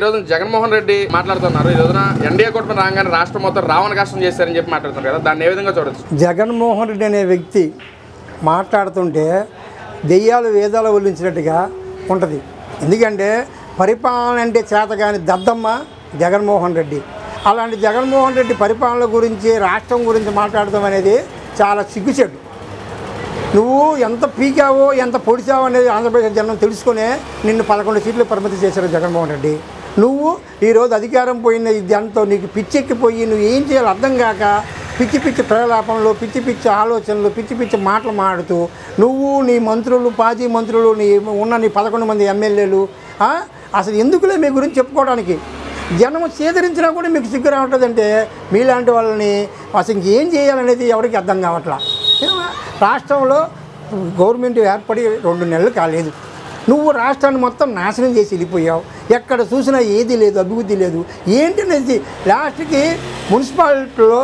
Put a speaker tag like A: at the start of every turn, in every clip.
A: ఈరోజు జగన్మోహన్ రెడ్డి మాట్లాడుతున్నారు. ఈ రోజున ఎన్డీఏ కూటమి రాగానే రాష్ట్రం మొత్తం రావణ కష్టం చేశారని చెప్పి మాట్లాడుతున్నారు కదా, దాన్ని ఏ విధంగా చూడొచ్చు?
B: జగన్మోహన్ రెడ్డి అనే వ్యక్తి మాట్లాడుతుంటే దెయ్యాలు వేదాలు వల్లించినట్టుగా ఉంటుంది. ఎందుకంటే పరిపాలన అంటే చేతగాని దద్దమ్మ జగన్మోహన్ రెడ్డి. అలాంటి జగన్మోహన్ రెడ్డి పరిపాలన గురించి, రాష్ట్రం గురించి మాట్లాడటం అనేది చాలా సిగ్గుచెడు. నువ్వు ఎంత పీకావో ఎంత పొడిచావో అనేది ఆంధ్రప్రదేశ్ జనం తెలుసుకునే నిన్ను 11 సీట్లు పరిమితి చేశారు జగన్మోహన్ రెడ్డి. నువ్వు ఈరోజు అధికారం పోయిన దాంతో నీకు పిచ్చెక్కిపోయి నువ్వు ఏం చేయాలో అర్థం కాక పిచ్చి పిచ్చి ప్రలాపనలు, పిచ్చి పిచ్చి ఆలోచనలు, పిచ్చి పిచ్చి మాటలు మాడుతూ నువ్వు, నీ మంత్రులు, మాజీ మంత్రులు, నీ 11 మంది ఎమ్మెల్యేలు అసలు ఎందుకులే మీ గురించి చెప్పుకోవడానికి. జనం సేదరించినా కూడా మీకు సిగ్గు రావట్లేదంటే మీలాంటి వాళ్ళని అసలు ఇంకేం చేయాలనేది ఎవరికి అర్థం కావట్లా. రాష్ట్రంలో గవర్నమెంట్ ఏర్పడి 2 నెలలు కాలేదు. నువ్వు రాష్ట్రాన్ని మొత్తం నాశనం చేసి వెళ్ళిపోయావు. ఎక్కడ చూసినా ఏది లేదు, అభివృద్ధి లేదు. ఏంటనేది లాస్ట్కి మున్సిపాలిటీలో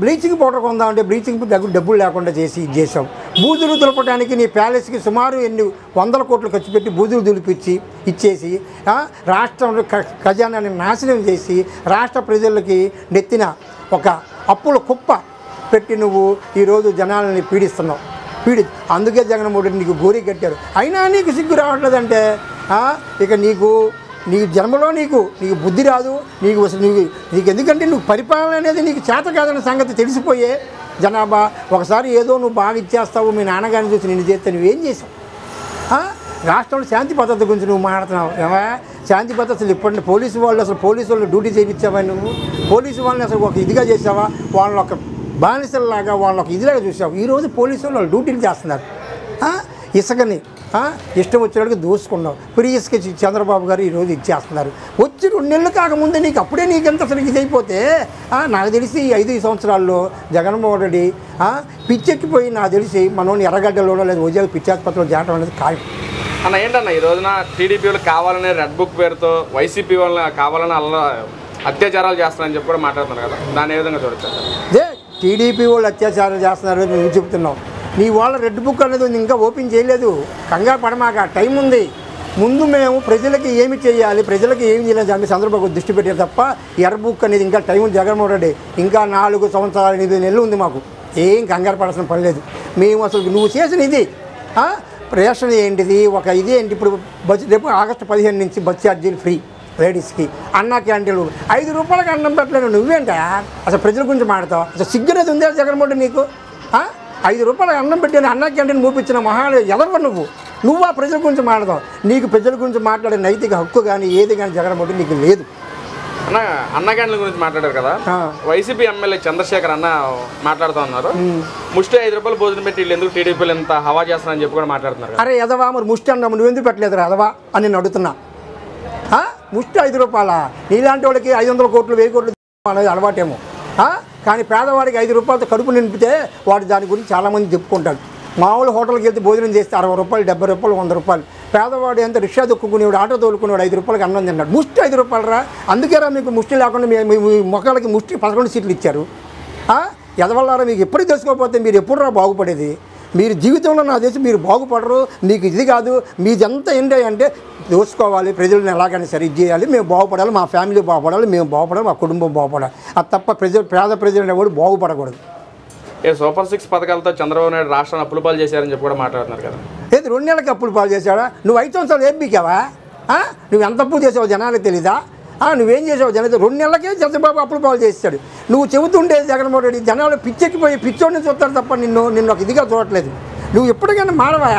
B: బ్లీచింగ్ పౌడర్ కొందామంటే బ్లీచింగ్ డబ్బులు లేకుండా చేసావు. బూజులు దులపడానికి నీ ప్యాలెస్కి సుమారు ఎన్ని 100 కోట్లు ఖర్చు పెట్టి బూజులు దులిపించి ఇచ్చేసి రాష్ట్రంలో ఖజానాన్ని నాశనం చేసి రాష్ట్ర ప్రజలకి నెత్తిన ఒక అప్పుల కుప్ప పెట్టి నువ్వు ఈరోజు జనాలని పీడిస్తున్నావు. అందుకే జగన్మోహన్ రెడ్డి నీకు గోరీ కట్టారు. అయినా నీకు సిగ్గు రావట్లేదంటే ఇక నీ జన్మలో నీకు బుద్ధి రాదు. నీకు ఎందుకంటే నువ్వు పరిపాలన అనేది నీకు చేత కాదన్న సంగతి తెలిసిపోయే జనాభా. ఒకసారి ఏదో నువ్వు బాగా ఇచ్చేస్తావు, మీ నాన్నగారిని చూసి నిన్ను చేస్తే నువ్వేం చేసావు? రాష్ట్రంలో శాంతి భద్రత గురించి నువ్వు మాట్లాడుతున్నావు. శాంతి భద్రతలు ఇప్పటి పోలీసు వాళ్ళు డ్యూటీ చేయించావా? నువ్వు పోలీసు వాళ్ళని అసలు ఒక ఇదిగా చేసావా? వాళ్ళని ఒక బానిసల్లాగా వాళ్ళని ఒక ఇదిలాగా చూసావు. ఈరోజు పోలీసు వాళ్ళు డ్యూటీలు చేస్తున్నారు. ఇసుకని ఇష్టం వచ్చినట్టుగా దోసుకున్నావు. ఫ్రీ ఇసుక చంద్రబాబు గారు ఈరోజు ఇచ్చేస్తున్నారు. వచ్చి 2 నెలలు కాకముందే అప్పుడే నీకెంత అసలు ఇదైపోతే నాకు తెలిసి 5 సంవత్సరాల్లో జగన్మోహన్ రెడ్డి పిచ్చెక్కిపోయి నాకు తెలిసి మనోని ఎర్రగడ్డలోనో లేదా ఉద్యోగ పిచ్చాసుపత్రిలో చేరడం అనేది ఖాయం.
A: అన్న ఏంటన్న ఈ రోజున టీడీపీ వాళ్ళు కావాలనే రెడ్ బుక్ పేరుతో వైసీపీ వాళ్ళని కావాలని అత్యాచారాలు చేస్తున్నారని చెప్పి కూడా మాట్లాడుతున్నారు కదా, దాన్ని ఏ విధంగా చూడొచ్చు?
B: అదే టీడీపీ వాళ్ళు అత్యాచారం చేస్తున్నారని నువ్వు చెప్తున్నావు. నీ వాళ్ళ రెడ్ బుక్ అనేది ఇంకా ఓపెన్ చేయలేదు. కంగారు పడమాక, టైం ఉంది. ముందు మేము ప్రజలకి ఏమి చేయాలి, ప్రజలకి ఏమి చేయాలని చెప్పి చంద్రబాబు దృష్టి పెట్టారు తప్ప ఎర్ర బుక్ అనేది ఇంకా టైం ఉంది. జగన్మోహన్ రెడ్డి ఇంకా 4 సంవత్సరాలు 8 నెలలు ఉంది. మాకు ఏం కంగారు పడాల్సిన పని లేదు. మేము అసలు నువ్వు చేసిన ఇది రేషన్ ఏంటిది, ఒక ఇదేంటి, ఇప్పుడు రేపు ఆగస్టు 15 నుంచి బస్ ఛార్జీలు ఫ్రీ లేడీస్కి, అన్న క్యాంటీన్లు 5 రూపాయలకి అన్నం పెట్టలేను. నువ్వేంట అసలు ప్రజల గురించి మాడతావు? అసలు సిగ్గునేది ఉందే జగన్మోహన్ రెడ్డి నీకు? 5 రూపాయలకి అన్నం పెట్టిన అన్న క్యాంటీన్ మూపించిన మహాలు ఎవరు నువ్వు ఆ ప్రజల గురించి మాట్లాడతావు? నీకు ప్రజల గురించి మాట్లాడే నైతిక హక్కు కానీ ఏది కానీ జగన్మోహన్ రెడ్డి నీకు లేదు.
A: అన్న క్యాంటీన్ల గురించి మాట్లాడారు కదా, వైసీపీ ఎమ్మెల్యే చంద్రశేఖర్ అన్న మాట్లాడుతూ ఉన్నారు. ముష్టి 5 రూపాయలు భోజనం పెట్టి వీళ్ళు ఎందుకు టీడీపీలు ఎంత హవా చేస్తున్నారని చెప్పి కూడా మాట్లాడుతున్నారు.
B: అరే ఎదవా, మరి ముష్టి అన్నాము నువ్వు ఎందుకు పెట్టలేదు ఎదవా అని నేను అడుగుతున్నా. ముష్టి 5 రూపాయల నీలాంటి వాళ్ళకి 500 కోట్లు 1000 కోట్లు అనేది అలవాటేమో. కానీ పేదవాడికి 5 రూపాయలతో కడుపు నింపితే వాడు దాని గురించి చాలామంది చెప్పుకుంటాడు. మామూలు హోటల్కి వెళ్తే భోజనం చేస్తే 60 రూపాయలు 70 రూపాయలు 100 రూపాయలు. పేదవాడు ఎంత రిక్షా దొక్కునేవాడు, ఆటో తోలుకునేవాడు 5 రూపాయలకి అన్నం తిన్నాడు. ముష్టి 5 రూపాయలు రా. అందుకేరా మీకు ముష్టి లేకుండా మీ మొక్కలకి ముష్టి 11 సీట్లు ఇచ్చారు. ఎదవల్లారా, మీకు ఎప్పుడు తెలుసుకోకపోతే మీరు ఎప్పుడు రా బాగుపడేది? మీరు జీవితంలో నా దేశం మీరు బాగుపడరు. నీకు ఇది కాదు, మీదంతా ఏంటి అంటే దోసుకోవాలి, ప్రజలను ఎలాగైనా సరి చేయాలి, మేము బాగుపడాలి, మా ఫ్యామిలీ బాగుపడాలి, మేము బాగుపడాలి, మా కుటుంబం బాగుపడాలి. అది తప్ప పేద ప్రజలు అనేవాడు బాగుపడకూడదు.
A: సూపర్ 6 పథకాలతో చంద్రబాబు నాయుడు రాష్ట్రాన్ని అప్పులు పాలు చేశారని చెప్పి కూడా మాట్లాడుతున్నారు కదా.
B: ఏది 2 నెలలకి అప్పులు పాలు చేశాడా? నువ్వు 5 సంవత్సరాలు ఏం పీకావా? నువ్వు ఎంత అప్పు చేసావు జనాలకు తెలీదా? నువ్వేం చేసావు జనాలు? 2 నెలలకే చంద్రబాబు అప్పులు పాలు చేస్తాడు. నువ్వు చెబుతుంటే జగన్మోహన్ రెడ్డి జనాలు పిచ్చెక్కిపోయి పిచ్చోడిని చూస్తారు తప్ప నిన్ను ఒక ఇదిగా చూడట్లేదు. నువ్వు ఎప్పటికైనా మారవా?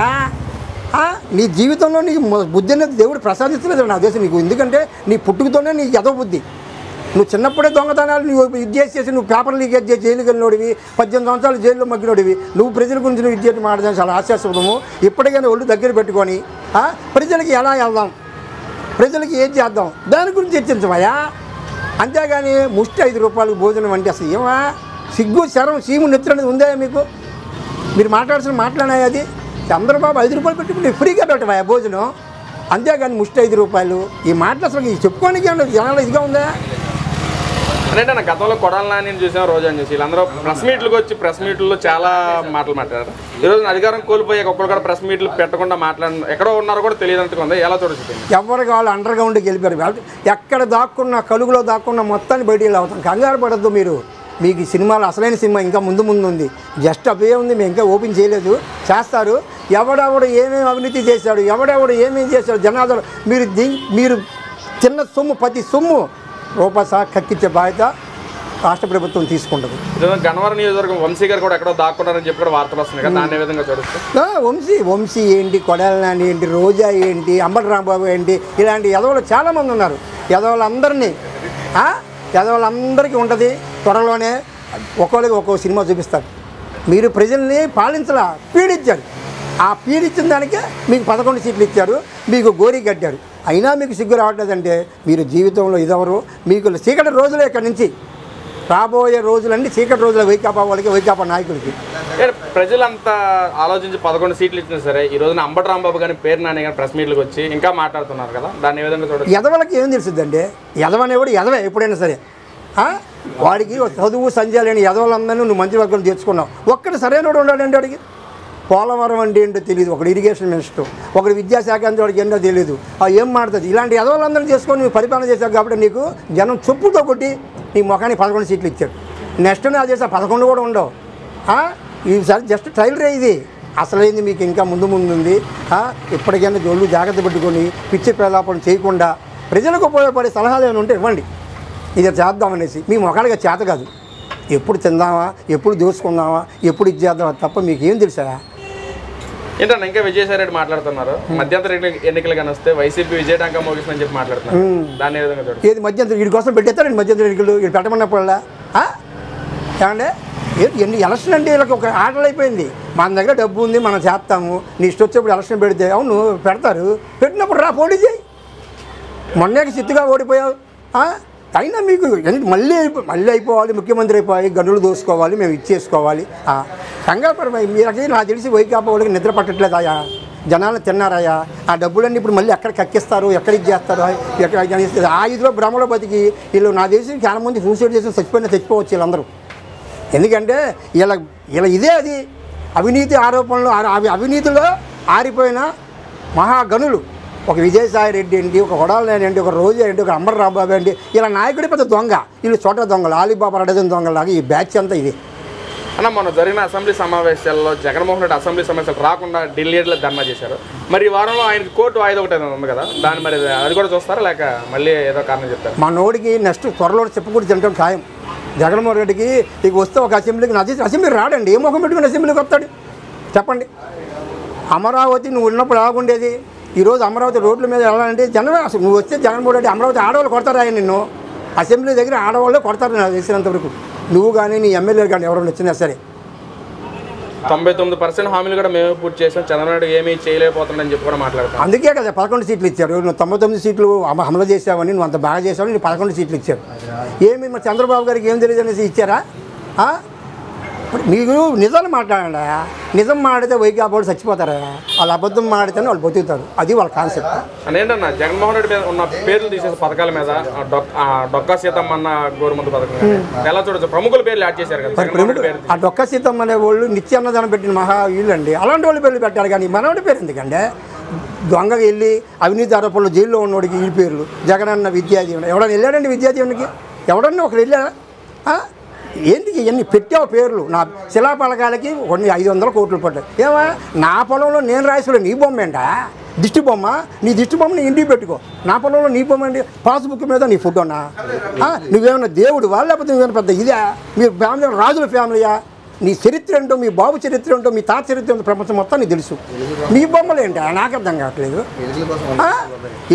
B: నీ జీవితంలో నీకు బుద్ధి అనేది దేవుడు ప్రసాదిస్తలేదు నా దేశం నీకు. ఎందుకంటే నీ పుట్టుకతోనే నీకు ఎదో బుద్ధి. నువ్వు చిన్నప్పుడే దొంగతనాలు నువ్వు ఇది చేసి నువ్వు పేపర్ లీకేజ్ చేసి జైలుకి వెళ్ళినోడివి, 18 సంవత్సరాలు జైల్లో మగ్గినోడివి. నువ్వు ప్రజల గురించి నువ్వు ఇది చేసి మాట్లాడడం చాలా ఆశాస్పదము. ఎప్పటికైనా ఒళ్ళు దగ్గర పెట్టుకొని ప్రజలకి ఎలా వెళ్దాం, ప్రజలకి ఏం చేద్దాం, దాని గురించి చర్చించవయ్యా. అంతేగాని ముష్టి 5 రూపాయలకు భోజనం అంటే అసలు ఏమా సిగ్గు శరం సీము నెత్తులనేది ఉందా మీకు? మీరు మాట్లాడాల్సిన మాట్లాడాయి. అది చంద్రబాబు 5 రూపాయలు పెట్టుకుని ఫ్రీగా పెట్టవా భోజనం? అంతేగాని ముష్టి 5 రూపాయలు ఈ మాటలు అసలు చెప్పుకోనికి జనాలు ఇదిగా ఉందా?
A: అంటే నా గతంలో కొడాలి నాని చూసాం, రోజా చూసి వీళ్ళందరూ ప్రెస్ మీట్లకు వచ్చి ప్రెస్ మీట్లలో చాలా మాటలు మాట్లాడారు. ఈరోజు అధికారం కోల్పోయాక ఒక్కరు కూడా ప్రెస్ మీట్లు పెట్టకుండా మాట్లాడిన ఎక్కడో ఉన్నారో కూడా తెలియదంతగా ఉంది. ఎలా చూడొచ్చు?
B: ఎవరికి వాళ్ళు అండర్ గ్రౌండ్కి వెళ్ళిపోయారు. ఎక్కడ దాక్కున్న కలుగులో దాక్కున్న మొత్తాన్ని బయటికి అవుతాం. కంగారు పడద్దు మీరు. మీకు ఈ సినిమాలు అసలైన సినిమా ఇంకా ముందు ఉంది. జస్ట్ అవే ఉంది, మేము ఇంకా ఓపెన్ చేయలేదు, చేస్తారు. ఎవడెవడు ఏమేమి అవినీతి చేశాడు, ఎవడెవడు ఏమేమి చేశాడు జనాలు మీరు చిన్న సొమ్ము ప్రతి సొమ్ము రూపాయి సహా కక్కించే బాధ్యత రాష్ట్ర ప్రభుత్వం తీసుకుంటుంది.
A: గన్నవరం నియోజకవర్గం వంశీ గారు కూడా ఎక్కడో దాక్కున్నారని చెప్పి కూడా వార్తలు వస్తున్నాయి కదా, దాన్ని విధంగా చూడొచ్చు?
B: వంశీ ఏంటి, కొడాలి నాని ఏంటి, రోజా ఏంటి, అంబటి రాంబాబు ఏంటి, ఇలాంటి యదవులు చాలామంది ఉన్నారు. యదవులందరికీ ఉంటుంది. త్వరలోనే ఒక్కొక్కరికి ఒక్కో సినిమా చూపిస్తారు. మీరు ప్రజల్ని పాలించలా, పీడించారు. ఆ పీడించిన దానికే మీకు 11 సీట్లు ఇచ్చారు, మీకు గోరీ కట్టారు. అయినా మీకు సిగ్గు రావట్లేదంటే మీరు జీవితంలో ఇదెవరు? మీకు చీకటి రోజులే ఇక్కడి నుంచి రాబోయే రోజులన్నీ చీకటి రోజుల వైకాపా వాళ్ళకి, వైకాపా నాయకులకి.
A: ప్రజలంతా ఆలోచించి 11 సీట్లు ఇచ్చినా సరే ఈ రోజున అంబటి రాంబాబు కానీ పేరు నాని కానీ ప్రెస్ మీట్లకు వచ్చి ఇంకా మాట్లాడుతున్నారు కదా, దాన్ని ఏ విధంగా చూడాలి?
B: ఎదవలకి ఏం తెలుస్తుందండి? ఎదవనేవాడు ఎదవే ఎప్పుడైనా సరే. వాడికి చదువు సంజయ్ లేని ఎదవలందరినీ నువ్వు మంత్రివర్గం తెచ్చుకున్నావు. ఒక్కడు సరైనడు ఉండాలండి. వాడికి పోలవరం అంటే ఏంటో తెలియదు, ఒకడు ఇరిగేషన్ మినిస్టర్, ఒకడు విద్యాశాఖ అంటే వాడికి ఏంటో తెలియదు. ఏం మాడుతుంది? ఇలాంటి ఎదవలందరినీ చేసుకొని నువ్వు పరిపాలన చేశావు కాబట్టి నీకు జనం చెప్పుతో కొట్టి నీ ముఖానికి 11 సీట్లు ఇచ్చాడు. నెక్స్ట్ నా చేసా 11 కూడా ఉండవు. ఈసారి జస్ట్ ట్రైల్ రే ఇది. అసలైంది మీకు ఇంకా ముందు ఉంది. ఇప్పటికైనా జోళ్ళు జాగ్రత్త పెట్టుకొని పిచ్చి ప్రలాపన చేయకుండా ప్రజలకు ఉపయోగపడే సలహాలు ఏమైనా ఉంటే ఇవ్వండి. ఇది చేద్దామనేసి మీ ముఖాలుగా చేత కాదు. ఎప్పుడు తిందామా, ఎప్పుడు దోచుకుందామా, ఎప్పుడు ఇది చేద్దామా తప్ప మీకు ఏం తెలుసా?
A: ఏంటన్నా ఇంకా విజయసాయి రెడ్డి మాట్లాడుతున్నారు, మధ్యంతర ఎన్నికలు కానీ వస్తే వైసీపీ విజయటాంక మోగిస్తుందని చెప్పి మాట్లాడుతున్నారు. దాని ఏ విధంగా చూడండి?
B: ఏది మధ్యంతరం వీడి కోసం పెట్టేస్తారండి? మధ్యంతర ఎన్నికలు వీడు పెట్టమన్నప్పుడల్లా ఏమంటే ఎలక్షన్ అంటే వీళ్ళకి ఒక ఆటలు అయిపోయింది. మన దగ్గర డబ్బు ఉంది, మనం చేస్తాము, నీ ఇష్టం వచ్చేప్పుడు ఎలక్షన్ పెడితే అవును పెడతారు. పెట్టినప్పుడు రా పోటీ చేయి. మొన్నేకి చిత్తుగా ఓడిపోయావు. అయినా మీకు మళ్ళీ అయిపోవాలి, ముఖ్యమంత్రి అయిపోవాలి, గనులు దోసుకోవాలి, మేము ఇచ్చేసుకోవాలి. కంగాపరమై మీరకి నాకు తెలిసి వైకాపా వాళ్ళకి నిద్ర పట్టట్లేదాయా? జనాలు తిన్నారాయా? ఆ డబ్బులన్నీ ఇప్పుడు మళ్ళీ ఎక్కడ కక్కిస్తారు, ఎక్కడ ఇది చేస్తారు, ఎక్కడ ఆ ఇదిలో భ్రమలో బతికి వీళ్ళు నాకు తెలిసి చాలా మంది సూసైడ్ చేసి చచ్చిపోవచ్చు వీళ్ళందరూ. ఎందుకంటే ఇలా ఇదే అది అవినీతి ఆరోపణలు, అవినీతిలో ఆరిపోయిన మహాగనులు. ఒక విజయసాయి రెడ్డి ఏంటి, ఒక కొడాలి నాని ఏంటి, ఒక రోజా ఏంటి, ఒక అంబటి రాంబాబు ఏంటి, ఇలా నాయకుడి పెద్ద దొంగ, వీళ్ళు చోట దొంగలు, ఆలీబాబా రడజన్ దొంగలాగా ఈ బ్యాచ్ అంతా ఇది.
A: అన్న మొన్న జరిగిన అసెంబ్లీ సమావేశాల్లో జగన్మోహన్ రెడ్డి అసెంబ్లీ సమావేశాలు రాకుండా ఢిల్లీలో ధర్నా చేశారు. మరి ఈ వారంలో ఆయనకి కోర్టు వాయిదా ఒకటి ఉంది కదా, దాన్ని మరి అది కూడా చూస్తారా లేక మళ్ళీ ఏదో కారణం చెప్తారు?
B: మా నోడికి నెక్స్ట్ త్వరలో చెప్పుకుంటూ తినడం ఖాయం. జగన్మోహన్ రెడ్డికి ఇక వస్తే ఒక అసెంబ్లీకి అసెంబ్లీ రాడండి. ఏ ముఖం పెట్టుకుని అసెంబ్లీకి వస్తాడు చెప్పండి? అమరావతి నువ్వు ఉన్నప్పుడు రాకుండేది. ఈరోజు అమరావతి రోడ్ల మీద వెళ్ళాలంటే జనం అసలు నువ్వు వస్తే జగన్మోహన్ రెడ్డి అమరావతి ఆడవాళ్ళు కొడతారా? నిన్ను అసెంబ్లీ దగ్గర ఆడవాళ్ళే కొడతారు నాకు తెలిసినంతవరకు. నువ్వు కానీ నీ ఎమ్మెల్యేలు కానీ ఎవరైనా వచ్చినా సరే.
A: 99% హామీలు కూడా మేమే పూర్తి చేసాం, చంద్రబాబు ఏమీ చేయలేకపోతుందని చెప్పి కూడా మాట్లాడతాం.
B: అందుకే కదా 11 సీట్లు ఇచ్చారు. నువ్వు 99 సీట్లు అమలు చేసావని, నువ్వు అంత బాగా చేసావని నువ్వు 11 సీట్లు ఇచ్చారు. ఏమి మరి చంద్రబాబు గారికి ఏం తెలియదు అనేసి ఇచ్చారా? మీకు నిజాలు మాట్లాడండి. నిజం మాడితే వైకాపాడు చచ్చిపోతారా? వాళ్ళు అబద్ధం మాడితేనే వాళ్ళు బతుకుతారు. అది వాళ్ళ కాన్సెప్ట్.
A: ఏంటన్నా జగన్మోహన్ రెడ్డి మీద ఉన్న పేర్లు తీసేసి పథకాల మీద డొక్కా సీతమ్మ అన్న గోరుముద్ద పథకం ఎలా చూడొచ్చు? ప్రముఖుల పేర్లు యాడ్ చేశారు కదా.
B: ఆ డొక్కా సీతమ్మ అనే వాళ్ళు నిత్యాన్నదానం పెట్టిన మహా వీళ్ళండి. అలాంటి వాళ్ళ పేర్లు పెట్టాలి కానీ మనవాడి పేరు ఎందుకంటే? దొంగగా వెళ్ళి అవినీతి ఆరోపణలు జైల్లో ఉన్నవాడికి ఈ పేర్లు. జగనన్న విద్యాదీవన ఎవడన్నా వెళ్ళాడండి? విద్యాదీవనకి ఎవడన్నా ఒకరు వెళ్ళాడా? ఏంటి ఇవన్నీ పెట్టావు పేర్లు? నా శిలాపలకాలకి కొన్ని 500 కోట్లు పడ్డాయి. ఏమా నా పొలంలో నేను రాసుకోలే, నీ బొమ్మ ఏంటా? దిష్టి బొమ్మ, నీ దిష్టి బొమ్మ నీ ఇంటికి పెట్టుకో. నా పొలంలో నీ బొమ్మ ఏంటి? పాస్బుక్ మీద నీ ఫోటో అన్నా? నువ్వేమన్నా దేవుడు వాళ్ళ లేకపోతే నువ్వేమైనా పెద్ద ఇదా? మీరు ఫ్యామిలీ రాజుల ఫ్యామిలీయా? నీ చరిత్ర ఏంటో, మీ బాబు చరిత్ర ఏంటో, మీ తాత చరిత్ర ఏంటో ప్రపంచం మొత్తం నీకు తెలుసు. నీ బొమ్మలు ఏంటా? నాకు అర్థం కావట్లేదు.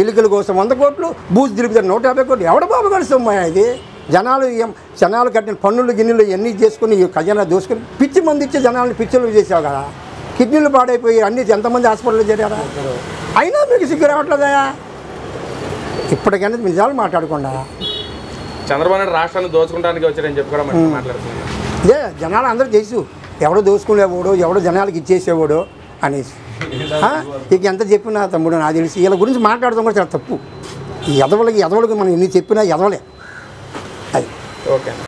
B: ఎలుకల కోసం 100 కోట్లు, బూజు దిలిపితే 150 కోట్లు. ఎవడ బాబు కలుస్తామ్మా ఇది? జనాలు కట్టిన పన్నులు గిన్నెలు ఎన్ని చేసుకుని ఖజానా దోసుకుని పిచ్చి మంది ఇచ్చి జనాలను పిచ్చిలు చేసావు కదా. కిడ్నీలు పాడైపోయి అన్ని ఎంతమంది హాస్పిటల్లో చేరారా? అయినా మీకు సిగ్గు రావట్లేదా? ఇప్పటికైనా నిజాలు మాట్లాడకుండా
A: చంద్రబాబు నాయుడు రాష్ట్రాన్ని దోచుకోవడానికి వచ్చారని చెప్పి కూడా మాట్లాడుతున్నారు.
B: ఇదే జనాలు అందరూ తెలుసు, ఎవడో దోచుకునేవాడు, ఎవడో జనాలకి ఇచ్చేసేవాడు అనేసి. ఇక ఎంత చెప్పినా తమ్ముడు నాకు తెలిసి వీళ్ళ గురించి మాట్లాడటం కూడా చాలా తప్పు. ఈ ఎదవలకి మనం ఎన్ని చెప్పినా ఎదవలే. అది
A: ఓకే.